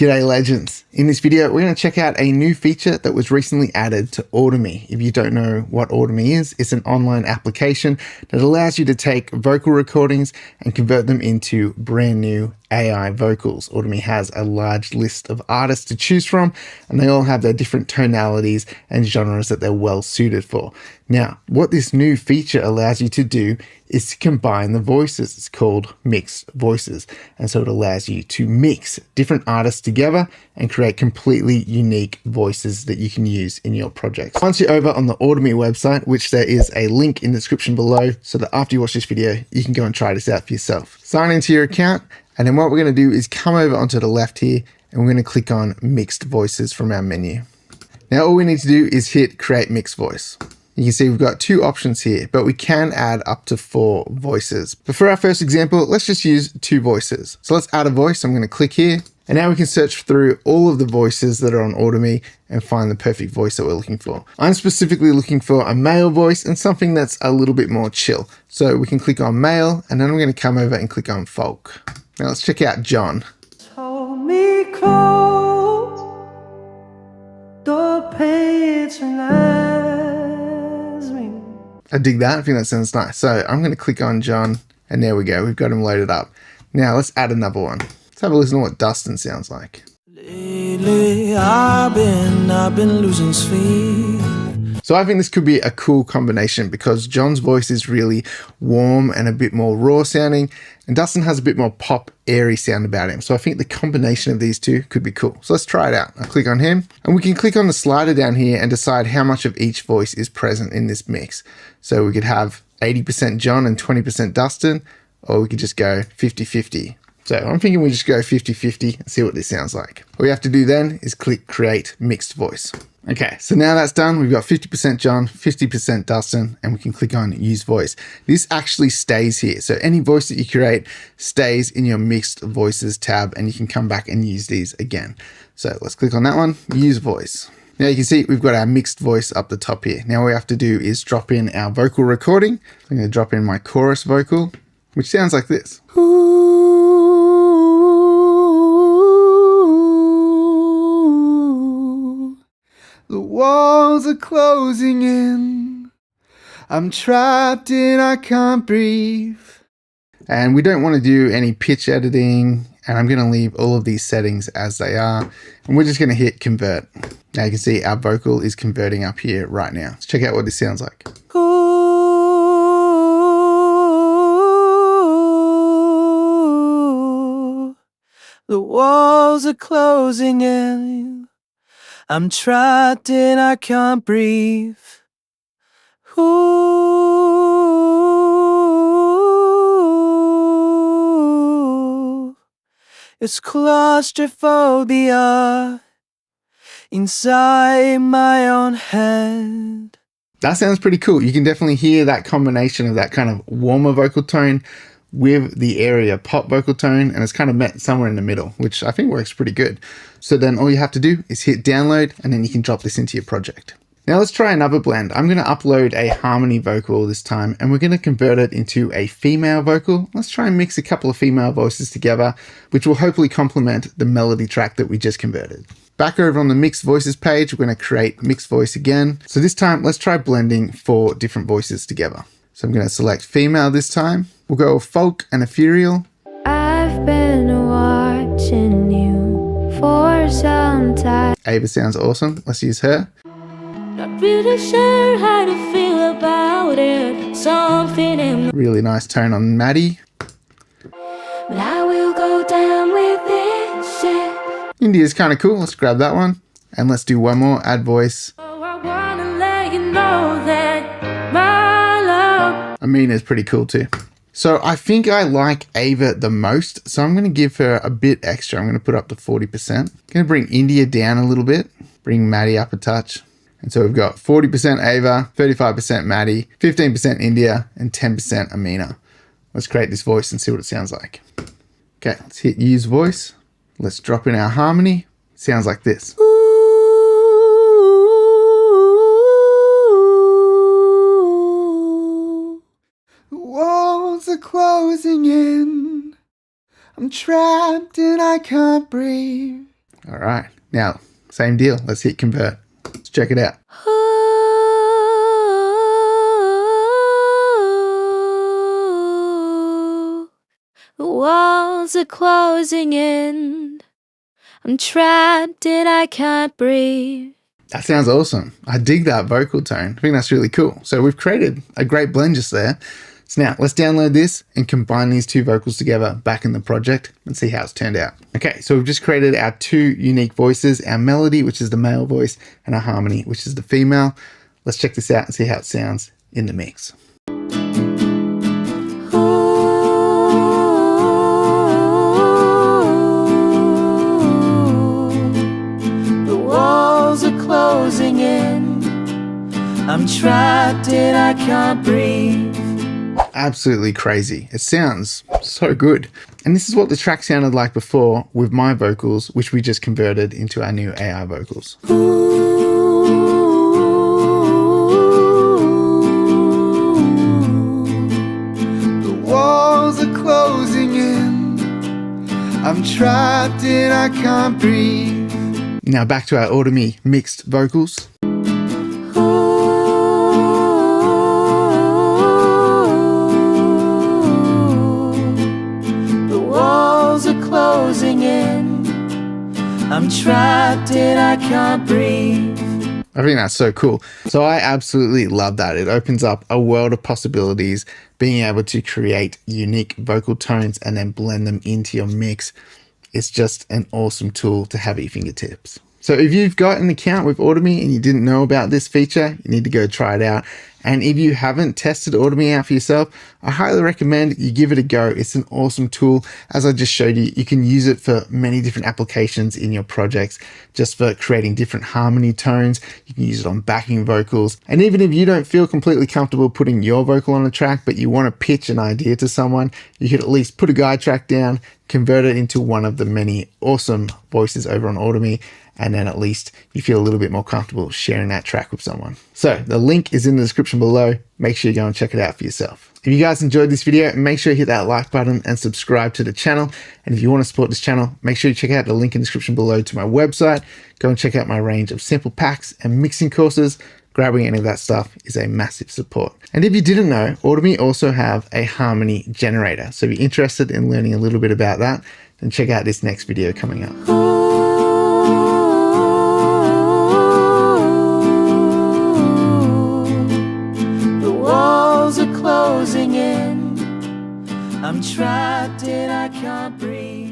G'day legends. In this video, we're going to check out a new feature that was recently added to Audimee. If you don't know what Audimee is, it's an online application that allows you to take vocal recordings and convert them into brand new AI vocals. Audimee has a large list of artists to choose from, and they all have their different tonalities and genres that they're well suited for. Now, what this new feature allows you to do is to combine the voices. It's called mixed voices. And so it allows you to mix different artists together and create completely unique voices that you can use in your projects. Once you're over on the Audimee website, which there is a link in the description below, so that after you watch this video, you can go and try this out for yourself. Sign into your account, and then what we're going to do is come over onto the left here, and we're going to click on mixed voices from our menu. Now all we need to do is hit create mixed voice. You can see we've got two options here, but we can add up to 4 voices. But for our first example, let's just use 2 voices. So let's add a voice. I'm going to click here, and now we can search through all of the voices that are on Audimee and find the perfect voice that we're looking for. I'm specifically looking for a male voice and something that's a little bit more chill. So we can click on male, and then I'm going to come over and click on folk. Now let's check out John. Hold me close, the patronize me. I dig that. I think that sounds nice. So I'm going to click on John, and there we go. We've got him loaded up. Now let's add another one. Let's have a listen to what Dustin sounds like. Lately, I've been losing sleep. So I think this could be a cool combination because John's voice is really warm and a bit more raw sounding, and Dustin has a bit more pop, airy sound about him. So I think the combination of these two could be cool. So let's try it out. I'll click on him, and we can click on the slider down here and decide how much of each voice is present in this mix. So we could have 80% John and 20% Dustin, or we could just go 50-50. So I'm thinking we just go 50-50 and see what this sounds like. All we have to do then is click create mixed voice. Okay, so now that's done. We've got 50% John, 50% Dustin, and we can click on use voice. This actually stays here. So any voice that you create stays in your mixed voices tab, and you can come back and use these again. So let's click on that one, use voice. Now you can see we've got our mixed voice up the top here. Now all we have to do is drop in our vocal recording. So I'm going to drop in my chorus vocal, which sounds like this. The walls are closing in. I'm trapped and I can't breathe. And we don't want to do any pitch editing. And I'm going to leave all of these settings as they are. And we're just going to hit convert. Now you can see our vocal is converting up here right now. Let's check out what this sounds like. The walls are closing in. I'm trapped and I can't breathe. Ooh, it's claustrophobia inside my own head. That sounds pretty cool. You can definitely hear that combination of that kind of warmer vocal tone with the area pop vocal tone, and it's kind of met somewhere in the middle, which I think works pretty good. So then all you have to do is hit download, and then you can drop this into your project. Now let's try another blend. I'm going to upload a harmony vocal this time, and we're going to convert it into a female vocal. Let's try and mix a couple of female voices together, which will hopefully complement the melody track that we just converted. Back over on the mixed voices page, we're going to create mixed voice again. So this time, let's try blending 4 different voices together. So I'm going to select female this time. We'll go folk and ethereal. I've been watching you for some time. Ava sounds awesome. Let's use her. Not really sure how to feel about it. Something in Really nice tone on Maddie. but I will go down with this shit. India's kind of cool. Let's grab that one. And let's do one more, add voice. Oh, I wanna let you know that my love. Amina's pretty cool too. So I think I like Ava the most. So I'm going to give her a bit extra. I'm going to put up to 40%. I'm going to bring India down a little bit. Bring Maddie up a touch. And so we've got 40% Ava, 35% Maddie, 15% India, and 10% Amina. Let's create this voice and see what it sounds like. Okay, let's hit use voice. Let's drop in our harmony. It sounds like this. The walls are closing in. I'm trapped and I can't breathe. All right. Now, same deal. Let's hit convert. Let's check it out. The walls are closing in. I'm trapped and I can't breathe. That sounds awesome. I dig that vocal tone. I think that's really cool. So we've created a great blend just there. So now let's download this and combine these two vocals together back in the project and see how it's turned out. Okay, so we've just created our two unique voices, our melody, which is the male voice, and our harmony, which is the female. Let's check this out and see how it sounds in the mix. The walls are closing in. I'm trapped and I can't breathe. Absolutely crazy. It sounds so good. And this is what the track sounded like before with my vocals, which we just converted into our new AI vocals. The walls are closing in. I'm trapped and I can't breathe. Now back to our Audimee mixed vocals. Closing in. I'm trapped and I can't breathe. I think that's so cool. So I absolutely love that. It opens up a world of possibilities, being able to create unique vocal tones and then blend them into your mix. It's just an awesome tool to have at your fingertips. So if you've got an account with Audimee and you didn't know about this feature, you need to go try it out. And if you haven't tested Audimee out for yourself, I highly recommend you give it a go. It's an awesome tool. As I just showed you, you can use it for many different applications in your projects, just for creating different harmony tones. You can use it on backing vocals. And even if you don't feel completely comfortable putting your vocal on a track, but you want to pitch an idea to someone, you could at least put a guide track down, convert it into one of the many awesome voices over on Audimee, and then at least you feel a little bit more comfortable sharing that track with someone. So the link is in the description below. Make sure you go and check it out for yourself. If you guys enjoyed this video, make sure you hit that like button and subscribe to the channel. And if you want to support this channel, make sure you check out the link in the description below to my website. Go and check out my range of sample packs and mixing courses. Grabbing any of that stuff is a massive support. And if you didn't know, Audimee also have a harmony generator. So if you're interested in learning a little bit about that, then check out this next video coming up. The walls are closing in. I'm trapped and I can't breathe.